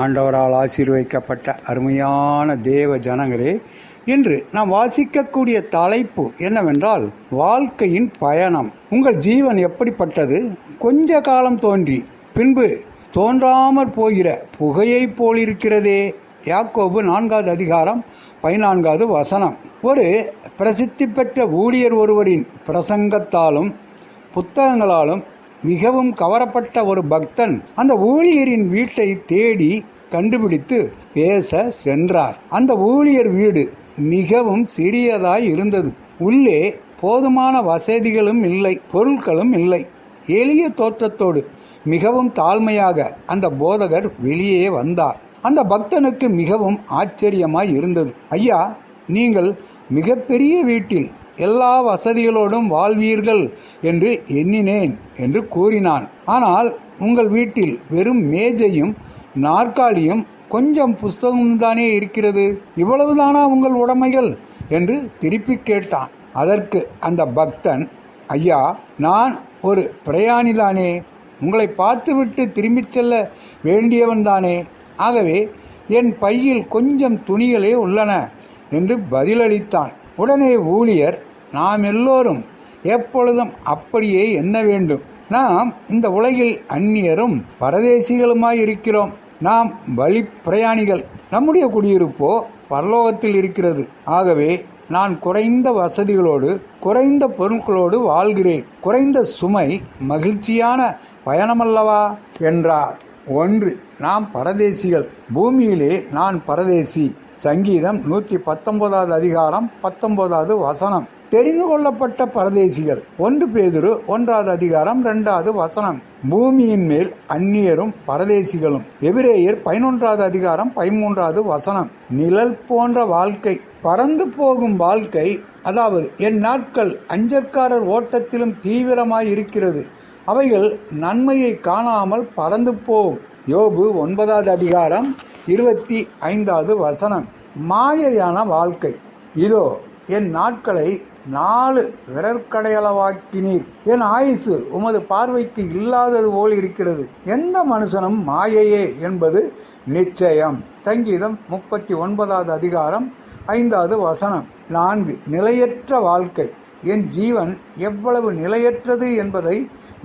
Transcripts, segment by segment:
ஆண்டவரால் ஆசீர்வதிக்கப்பட்ட அருமையான தேவ ஜனங்களே, இன்று நாம் வாசிக்கக்கூடிய தலைப்பு என்னவென்றால் வாழ்க்கையின் பயணம். உங்கள் ஜீவன் எப்படிப்பட்டது? கொஞ்ச காலம் தோன்றி பின்பு தோன்றாமற் போகிற புகையை போலிருக்கிறதே. யாக்கோபு 4வது அதிகாரம் 14வது வசனம். ஒரு பிரசித்தி பெற்ற ஊழியர் ஒருவரின் பிரசங்கத்தாலும் புத்தகங்களாலும் மிகவும் கவரப்பட்ட ஒரு பக்தன் அந்த ஊழியரின் வீட்டை தேடி கண்டுபிடித்து பேச சென்றார். அந்த ஊழியர் வீடு மிகவும் சிறியதாய் இருந்தது. உள்ளே போதுமான வசதிகளும் இல்லை, பொருட்களும் இல்லை. எளிய தோற்றத்தோடு மிகவும் தாழ்மையாக அந்த போதகர் வெளியே வந்தார். அந்த பக்தனுக்கு மிகவும் ஆச்சரியமாய் இருந்தது. ஐயா, நீங்கள் மிகப்பெரிய வீட்டில் எல்லா வசதிகளோடும் வாழ்வீர்கள் என்று எண்ணினேன் என்று கூறினான். ஆனால் உங்கள் வீட்டில் வெறும் மேஜையும் நாற்காலியும் கொஞ்சம் புஸ்தகம்தானே இருக்கிறது. இவ்வளவுதானா உங்கள் உடைமைகள் என்று திருப்பி கேட்டான். அதற்கு அந்த பக்தன், ஐயா, நான் ஒரு பிரயாணிதானே, உங்களை பார்த்துவிட்டு திரும்பிச் செல்ல வேண்டியவன்தானே. ஆகவே என் பையில் கொஞ்சம் துணிகளே உள்ளன என்று பதிலளித்தான். உடனே ஊழியர், நாம் எல்லோரும் எப்பொழுதும் அப்படியே எண்ண வேண்டும். நாம் இந்த உலகில் அந்நியரும் பரதேசிகளுமாய் இருக்கிறோம். நாம் வழி பிரயாணிகள். நம்முடைய குடியிருப்போ பரலோகத்தில் இருக்கிறது. ஆகவே நான் குறைந்த வசதிகளோடு குறைந்த பொருட்களோடு வாழ்கிறேன். குறைந்த சுமை மகிழ்ச்சியான பயணமல்லவா என்றார். 1. நாம் பரதேசிகள். பூமியிலே நான் பரதேசி. சங்கீதம் 119வது அதிகாரம் 19வது வசனம். தெரிந்து கொள்ளப்பட்ட பரதேசிகள். 1 பேதுரு 1வது அதிகாரம் 2வது வசனம். பூமியின் மேல் அந்நியரும் பரதேசிகளும். எபிரேயர் 11வது அதிகாரம் 13வது வசனம். நிழல் போன்ற வாழ்க்கை, பறந்து போகும் வாழ்க்கை. அதாவது என் நாட்கள் அஞ்சற்காரர் ஓட்டத்திலும் தீவிரமாய் இருக்கிறது. அவைகள் நன்மையை காணாமல் பறந்து போகும். யோபு 9வது அதிகாரம் 25வது வசனம். மாயையான வாழ்க்கை. இதோ என் நாட்களை 4 விரற்கடையளவாக்கினீர். என் ஆயுசு உமது பார்வைக்கு இல்லாதது போல் இருக்கிறது. எந்த மனுஷனும் மாயையே என்பது நிச்சயம். சங்கீதம் 39வது அதிகாரம் 5வது வசனம். 4. நிலையற்ற வாழ்க்கை. என் ஜீவன் எவ்வளவு நிலையற்றது என்பதை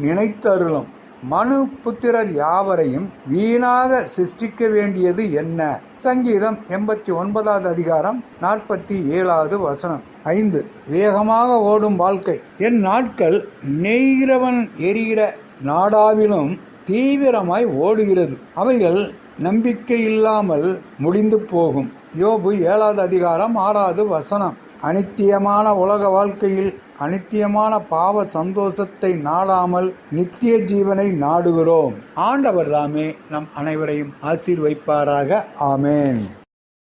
நினைத்தருளும். மனு புத்திரர் யாவரையும் வீணாக சிருஷ்டிக்க வேண்டியது என்ன? சங்கீதம் 89வது அதிகாரம் 47வது வசனம். 5. வேகமாக ஓடும் வாழ்க்கை. என் நாட்கள் நெய்கிறவன் எரிகிற நாடாவிலும் தீவிரமாய் ஓடுகிறது. அவைகள் நம்பிக்கை இல்லாமல் முடிந்து போகும். யோபு 7வது அதிகாரம் 6வது வசனம். அனித்தியமான உலக வாழ்க்கையில் அனித்தியமான பாவ சந்தோஷத்தை நாடாமல் நித்திய ஜீவனை நாடுகிறோம். ஆண்டவர் தாமே நம் அனைவரையும் ஆசீர்வதிப்பாராக. ஆமேன்.